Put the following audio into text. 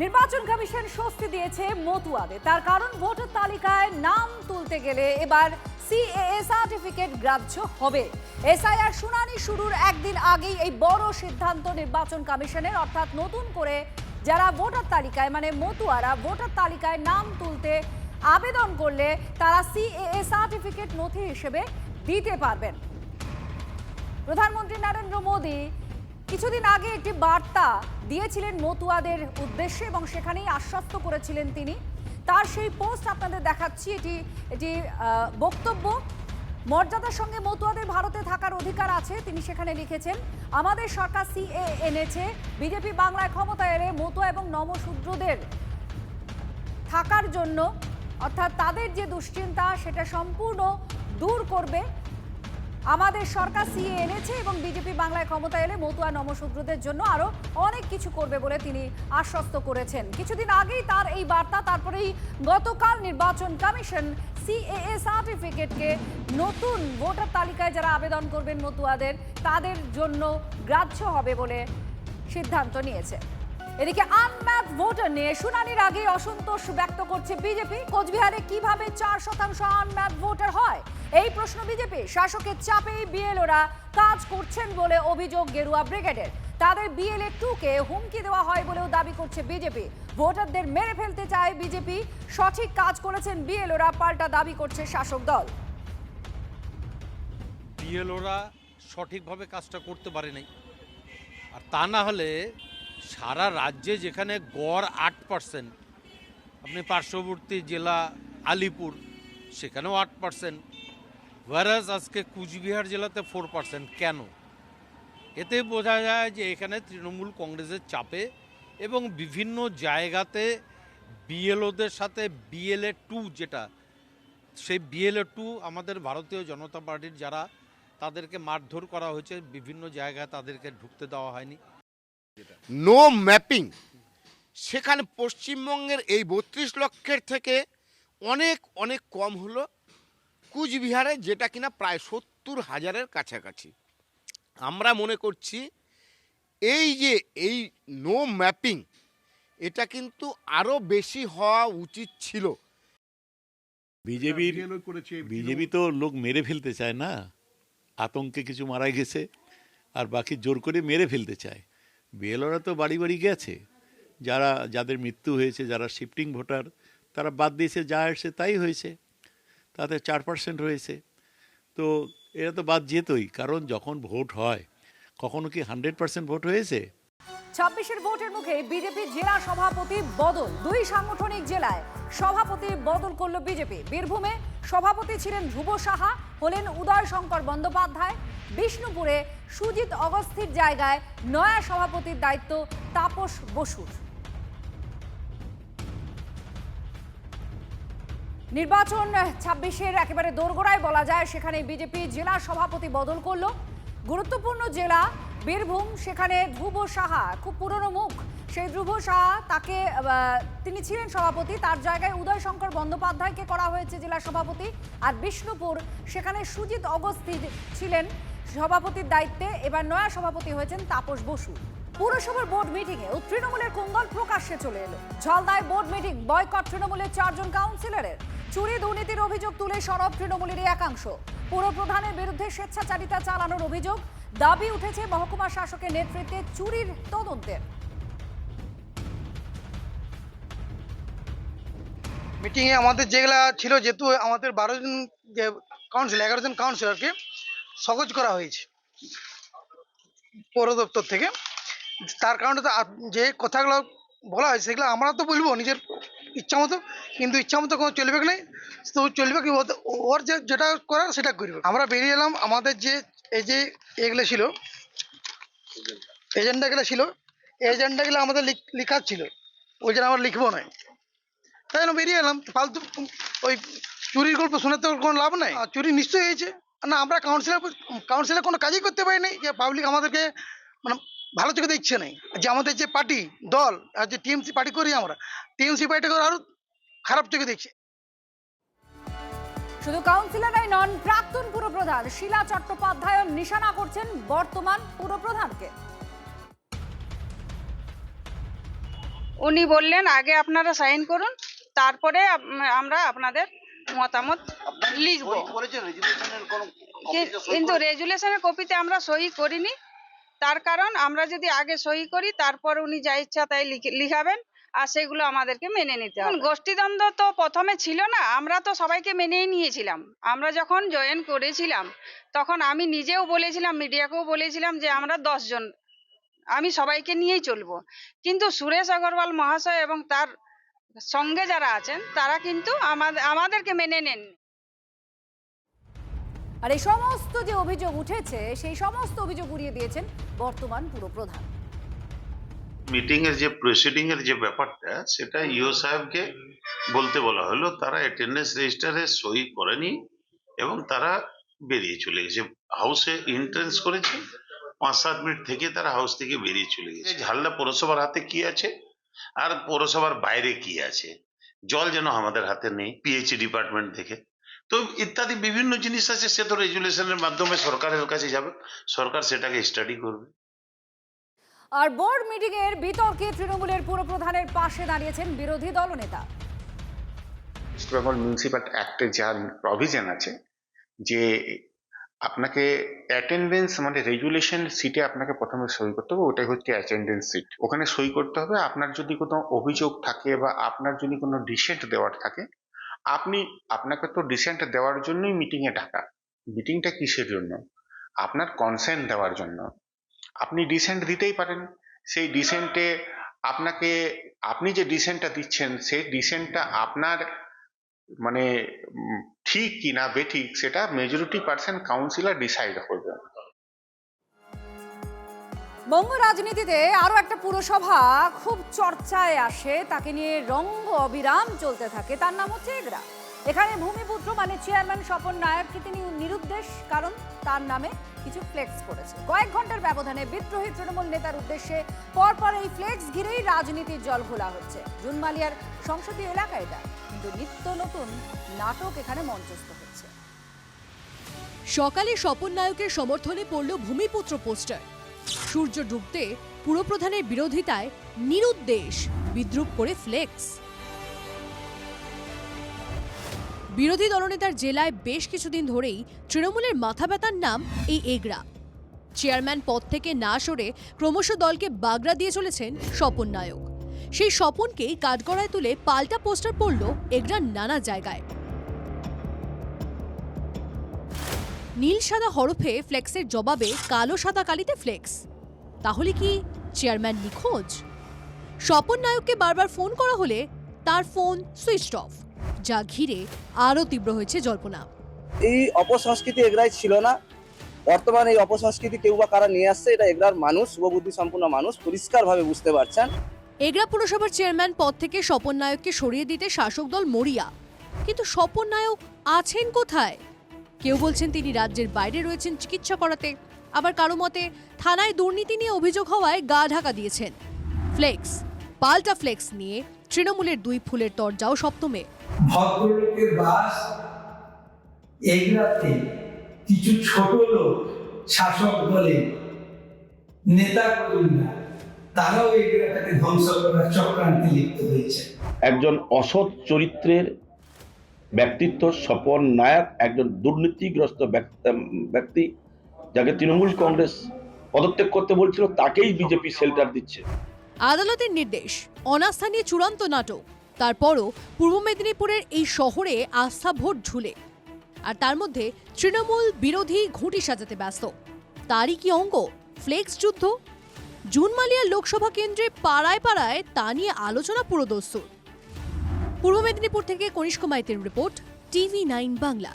নির্বাচন কমিশন স্বস্তি দিয়েছে মতুয়াদের। তার কারণ ভোটার তালিকায় নাম তুলতে গেলে এবার সিএএ সার্টিফিকেট গ্রাহ্য হবে। এসআইআর শুনানি শুরুর একদিন আগেই এই বড় সিদ্ধান্ত নির্বাচন কমিশনের, অর্থাৎ নতুন করে যারা ভোটার তালিকায় মানে মতুয়ারা ভোটার তালিকায় নাম তুলতে আবেদন করলে তারা সিএএ সার্টিফিকেট নথি হিসেবে দিতে পারবেন। প্রধানমন্ত্রী নরেন্দ্র মোদী কিছুদিন আগে একটি বার্তা দিয়েছিলেন মতুয়াদের উদ্দেশ্যে এবং সেখানেই আশ্বস্ত করেছিলেন তিনি। তার সেই পোস্ট আপনাদের দেখাচ্ছি। এটি বক্তব্য। মর্যাদার সঙ্গে মতুয়াদের ভারতে থাকার অধিকার আছে, তিনি সেখানে লিখেছেন, আমাদের সরকার সিএএ এনেছে, বিজেপি বাংলায় ক্ষমতায় এলে মতুয়া এবং নমশূদ্রদের থাকার জন্য, অর্থাৎ তাদের যে দুশ্চিন্তা সেটা সম্পূর্ণ দূর করবে। আমাদের সরকার সিএ এনেছে এবং বিজেপি বাংলায় ক্ষমতা এলে মতুয়া নমশূদ্রদের জন্য আরো অনেক কিছু করবে বলে তিনি আশ্বস্ত করেছেন। কিছুদিন আগেই তার এই বার্তা, তারপরেই গতকাল নির্বাচন কমিশন সিএএ সার্টিফিকেটকে নতুন ভোটার তালিকায় যারা আবেদন করবেন মতুয়াদের তাদের জন্য গ্রাহ্য হবে বলে সিদ্ধান্ত নিয়েছে। এদিকে আনম্যাপ ভোটার নিয়ে শুনানির আগে অসন্তোষ ব্যক্ত করছে বিজেপি। কোচবিহারে কিভাবে 4% আনম্যাপ ভোটার হয় এই প্রশ্ন বিজেপি। শাসকের চাপেই বিএলওরা কাজ করছেন বলে অভিযোগ গেরুয়া ব্রিগেডের। তাদের বিএলএ 2-কে হুমকি দেওয়া হয় বলেও দাবি করছে বিজেপি। ভোটারদের মেরে ফেলতে চায় বিজেপি। সঠিক কাজ করেছেন বিএলওরা, পাল্টা দাবি করছে শাসক দল। বিএলওরা সঠিকভাবে কাজটা করতে পারে নাই, আর তা না হলে সারা রাজ্যে যেখানে গড় 8%, আপনি পার্শ্ববর্তী জেলা আলিপুর সেখানেও 8%, ওয়ারাজ আজকে কুচবিহার জেলাতে 4%। কেন? এতে বোঝা যায় যে এখানে তৃণমূল কংগ্রেসের চাপে এবং বিভিন্ন জায়গাতে বিএলওদের সাথে বিএলএ 2 যেটা, সেই বিএলএ 2 আমাদের ভারতীয় জনতা পার্টির যারা, তাদেরকে মারধর করা হয়েছে, বিভিন্ন জায়গায় তাদেরকে ঢুকতে দেওয়া হয়নি। নো ম্যাপিং, সেখানে পশ্চিমবঙ্গের এই 32 লক্ষের থেকে অনেক অনেক কম হলো কুচবিহারে, যেটা কিনা প্রায় 70,000-এর কাছাকাছি। আমরা মনে করছি এই নো ম্যাপিং এটা কিন্তু আরও বেশি হওয়া উচিত ছিল। বিজেপি তো লোক মেরে ফেলতে চায় না, আতঙ্কে কিছু মারা গেছে আর বাকি জোর করে মেরে ফেলতে চায়। বিএলওরা তো বাড়ি বাড়ি গেছে, যাদের মৃত্যু হয়েছে, যারা শিফটিং ভোটার তারা বাদ দিয়েছে, যা এসে তাই হয়েছে, তাতে 4% হয়েছে। তো এরা তো বাদ যেতই, কারণ যখন ভোট হয় কখনো কি 100% ভোট হয়েছে? 26-এর ভোটের মুখে বিজেপি জেলা সভাপতি বদল। 2 সাংগঠনিক জেলায় সভাপতি বদল করল বিজেপি। বীরভূমে সভাপতি ছিলেন ধ্রুব সাহা, হলেন উদয় শঙ্কর বন্দ্যোপাধ্যায়। বিষ্ণুপুরে সুজিত অগস্থির জায়গায় নয়া সভাপতির দায়িত্ব তাপস বসুর। নির্বাচন 26-এর একেবারে দোরগোড়ায় বলা যায়, সেখানে বিজেপি জেলা সভাপতি বদল করলো। গুরুত্বপূর্ণ জেলা বীরভূম, সেখানে ধ্রুব সাহা খুব পুরনো মুখ। সেই ধ্রুব সাহা তিনি ছিলেন সভাপতি, তার জায়গায় উদয় শঙ্কর বন্দ্যোপাধ্যায়কে করা হয়েছে জেলা সভাপতি। আর বিষ্ণুপুর, সেখানে সুজিত অগস্থি ছিলেন সভাপতির দায়িত্বে, এবার নয়া সভাপতি হয়েছেন তাপস বসু। পুরসভার বোর্ড মিটিংয়ে তৃণমূলের কোন্দল প্রকাশ্যে চলে এলো। ঝালদায় বোর্ড মিটিং, বয়কট তৃণমূলের 4 জন কাউন্সিলরের। চুরি দুর্নীতির অভিযোগ তুলে সরব তৃণমূলেরই একাংশ। পুর প্রধানের বিরুদ্ধে স্বেচ্ছাচারিতা চালানোর অভিযোগ। দাবি উঠেছে মহকুমা শাসকের নেতৃত্বে চুরির তদন্তের। মিটিংয়ে আমাদের যেগুলা ছিল, যেহেতু আমাদের 12 জন যে কাউন্সিল, 11 জন কাউন্সিলরকে সহজ করা হয়েছে পৌর দপ্তর থেকে। তার কারণে তো যে কথাগুলো বলা হয়েছে সেগুলো আমরা তো বলবো নিজের ইচ্ছা মতো, কিন্তু ইচ্ছা মতো কোনো চলবে কি নাই, তো চলবে কি ওর যেটা করার সেটা করবে। আমরা বেরিয়ে এলাম, আমাদের যে এগুলো ছিল, এজেন্ডাগুলো ছিল, এজেন্ডাগুলো আমাদের লেখার ছিল, ওই জন্য আমরা লিখবো না, তাই জন্য বেরিয়ে এলাম। ফালতু ওই চুরির গল্প শুনে তো কোনো লাভ নাই। চুরি নিশ্চয়ই হয়েছে না, আমরা কাউন্সিলর কোনো কাজই করতে পারিনি, যে পাবলিক আমাদেরকে মানে ভালো চোখে দেখছে নাই, যে আমাদের যে পার্টি দল আর যে টিএমসি পার্টি করি, আমরা টিএমসি পার্টি করে আরো খারাপ চোখে দেখছে। শুধু কাউন্সিলরাই নন, প্রাক্তন পুরপ্রধান শিলা চট্টোপাধ্যায় নিশানা করছেন বর্তমান পুরপ্রধানকে। উনি বললেন আগে আপনারা সাইন করুন, তারপরে আমরা আপনাদের মতামত লিখবো। কিন্তু রেজুলেশনের কপিতে আমরা সই করিনি, তার কারণ আমরা যদি আগে সই করি তারপর উনি যা ইচ্ছা তাই লিখাবেন, আর সেগুলো আমাদেরকে মেনে নিতে হবে। গোষ্ঠীদ্বন্দ্ব তো প্রথমে ছিল না, আমরা তো সবাইকে মেনেই নিয়েছিলাম। আমরা যখন জয়েন করেছিলাম তখন আমি নিজেও বলেছিলাম, মিডিয়াকেও বলেছিলাম যে আমরা 10 জন, আমি সবাইকে নিয়েই চলবো। কিন্তু সুরেশ আগরওয়াল মহাশয় এবং তার সঙ্গে যারা আছেন তারা কিন্তু আমাদেরকে মেনে নেন। আর এই সমস্ত যে অভিযোগ উঠেছে সেই সমস্ত অভিযোগ উড়িয়ে দিয়েছেন বর্তমান পুরপ্রধান। মিটিং এর যে প্রসিডিং এর যে ব্যাপারটা, সেটা ইও সাহেবকে বলতে বলা হলো। তারা অ্যাটেন্ডেন্স রেজিস্টারে সই করেনি এবং তারা বেরিয়ে চলে গেছে। হাউসে এন্ট্রেন্স করেছে, 5-7 মিনিট থেকে তারা হাউস থেকে বেরিয়ে চলে গেছে। ঝালদা পৌরসভার হাতে কি আছে আর পৌরসভার বাইরে কি আছে, জল যেন আমাদের হাতে নেই, পিএইচই ডিপার্টমেন্ট থেকে তো ইত্যাদি বিভিন্ন জিনিস আছে। সে তো রেজুলেশনের মাধ্যমে সরকারের কাছে যাবে, সরকার সেটাকে স্টাডি করবে। আর বোর্ড মিটিং এর বিতর্কে তৃণমূলের পুরপ্রধানের পাশে দাঁড়িয়েছেন বিরোধী দলনেতা। ওয়েস্ট বেঙ্গল মিউনিসিপ্যাল অ্যাক্টে যা প্রভিশন আছে যে আপনাকে অ্যাটেন্ডেন্স মানে রেগুলেশন সিটে আপনাকে প্রথমে সই করতে হবে, ওটাই হচ্ছে অ্যাটেন্ডেন্স সিট। ওখানে সই করতে হবে। আপনার যদি কোনো অভিযোগ থাকে বা আপনার যদি কোনো ডিসেন্ট দেওয়ার থাকে, আপনাকে তো ডিসেন্ট দেওয়ার জন্যই মিটিংয়ে ডাকা। মিটিংটা কিসের জন্য? আপনার কনসেন্ট দেওয়ার জন্য। আপনি ডিসেন্ট দিতেই পারেন। সেই ডিসেন্টে আপনি যে ডিসেন্টটা দিচ্ছেন সেই ডিসেন্টটা আপনার মানে ঠিক কি না বেঠিক সেটা মেজরিটি পার্সেন্ট কাউন্সিলর ডিসাইড করবে। বঙ্গ রাজনীতিতে আরো একটা পুরসভা খুব চর্চায় আসে, তাকে নিয়ে রঙ্গ অবিরাম চলতে থাকে। তার নাম হচ্ছে এগরা। এখানে ভূমিপুত্র মানে চেয়ারম্যান স্বপন নায়ককে তিনি নিরুদ্দেশ, কারণ তার নামে কিছু ফ্লেক্স করেছে। কয়েক ঘন্টার ব্যবধানে বিদ্রোহী তৃণমূল নেতার উদ্দেশ্যে পরপর এই ফ্লেক্স ঘিরেই রাজনীতির জল ঘোলা হচ্ছে। জুনমালিয়ার সংসদীয় এলাকা এটা, কিন্তু নিত্য নতুন নাটক এখানে মঞ্চস্থ হচ্ছে। সকালে স্বপন নায়কের সমর্থনে পড়ল ভূমিপুত্র পোস্টার। সূর্য ডুবতে পুরপ্রধানের বিরোধিতায় নিরুদ্দেশ বিদ্রুপ করে ফ্লেক্স। বিরোধী দলনেতার জেলায় বেশ কিছুদিন ধরেই তৃণমূলের মাথা ব্যথার নাম এই এগরা। চেয়ারম্যান পদ থেকে না সরে ক্রমশ দলকে বাগড়া দিয়ে চলেছেন স্বপন নায়ক। সেই স্বপনকেই কাঠগড়ায় তুলে পাল্টা পোস্টার পড়ল এগরার নানা জায়গায়। নীল সাদা হরফে ফ্লেক্সের জবাবে কালো সাদা কালিতে ফ্লেক্স। তাহলে কি চেয়ারম্যান নিখোঁজ? স্বপন নায়ককে বারবার ফোন করা হলে তার ফোন সুইচড অফ, যা ঘিরে আরও তীব্র হয়েছে জল্পনা। এই অপসংস্কৃতি এগরায় ছিল না। বর্তমানে এই অপসংস্কৃতি কেউ বা কারা নিয়ে আসছে, এটা এগরার মানুষ, শুভবুদ্ধি সম্পন্ন মানুষ পরিষ্কারভাবে বুঝতে পারছেন। এগরা পুরসভার চেয়ারম্যান পদ থেকে স্বপন নায়ককে সরিয়ে দিতে শাসক দল মরিয়া, কিন্তু স্বপন নায়ক আছেন কোথায়? কেউ বলছেন তিনি রাজ্যের বাইরে রয়েছেন চিকিৎসা করাতে, আবার কারো মতে থানায় দুর্নীতি নিয়ে অভিযোগ হওয়ায় গা ঢাকা দিয়েছেন। ফ্লেক্স পাল্টা ফ্লেক্স নিয়ে তৃণমূলের দুই ফুলের তরজাও সপ্তমে। ভদ্রলোকের বাস এগরাতে কিছু ছোট লোক শাসক দলে নেতা কর্মীরা তারাও এগরাটাকে ধ্বংস করার চক্রান্তে লিপ্ত হয়েছে। একজন অসৎ চরিত্রের ব্যক্তিত্ব স্বপন নায়ক একজন দুর্নীতিগ্রস্ত ব্যক্তি, যাকে তৃণমূল কংগ্রেস পদত্যাগ করতে বলছিল তাকেই বিজেপি শেল্টার দিচ্ছে। আদালতের নির্দেশ, অনাস্থা নিয়ে চূড়ান্ত নাটক। তারপরও পূর্ব মেদিনীপুরের এই শহরে আস্থা ভোট ঝুলে, আর তার মধ্যে তৃণমূল বিরোধী ঘুঁটি সাজাতে ব্যস্ত। তারই কি অঙ্গ ফ্লেক্স যুদ্ধ? জুনমালিয়া লোকসভা কেন্দ্রে পাড়ায় পাড়ায় তা নিয়ে আলোচনা পুরোদস্তুর। পূর্ব মেদিনীপুর থেকে কনিষ্ক মাইতের রিপোর্ট, TV9 বাংলা।